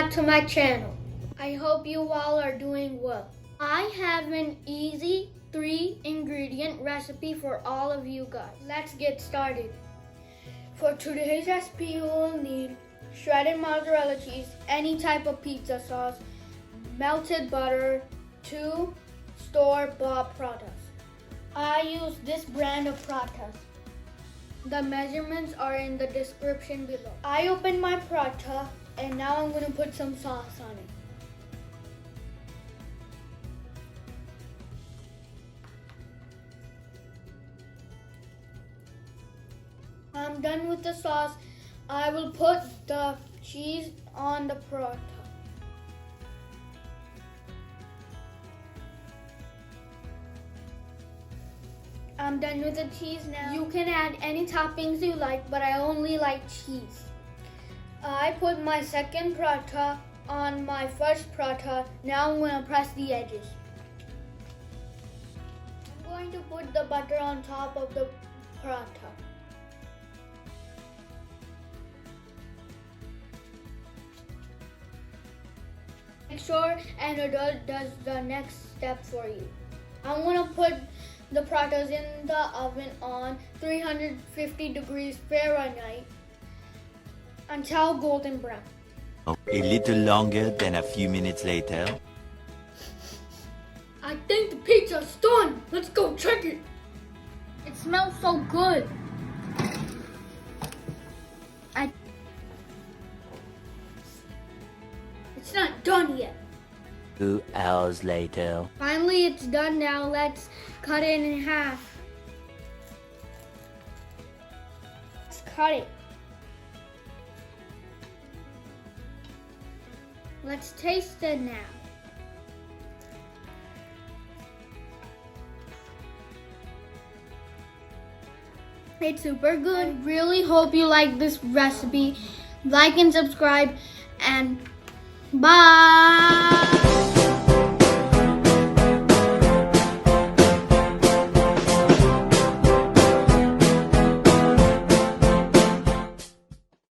back to my channel. I hope you all are doing well. I have an easy 3-ingredient recipe for all of you guys. Let's get started. For today's recipe, you will need shredded mozzarella cheese, any type of pizza sauce, melted butter, 2 store-bought Parathas. I use this brand of Parathas. The measurements are in the description below. I opened my paratha and now I'm going to put some sauce on it. I'm done with the sauce. I will put the cheese on the paratha. I'm done with the cheese now. You can add any toppings you like, but I only like cheese. I put my second paratha on my first paratha. Now I'm going to press the edges. I'm going to put the butter on top of the paratha. Make sure an adult does the next step for you. I'm going to put the parathas in the oven on 350 degrees Fahrenheit until golden brown. A little longer than a few minutes later. I think the pizza's done. Let's go check it. It smells so good. It's not done yet. 2 hours later. Finally, it's done now. Let's cut it in half. Let's cut it. Let's taste it now. It's super good. I really hope you like this recipe. Like and subscribe and bye.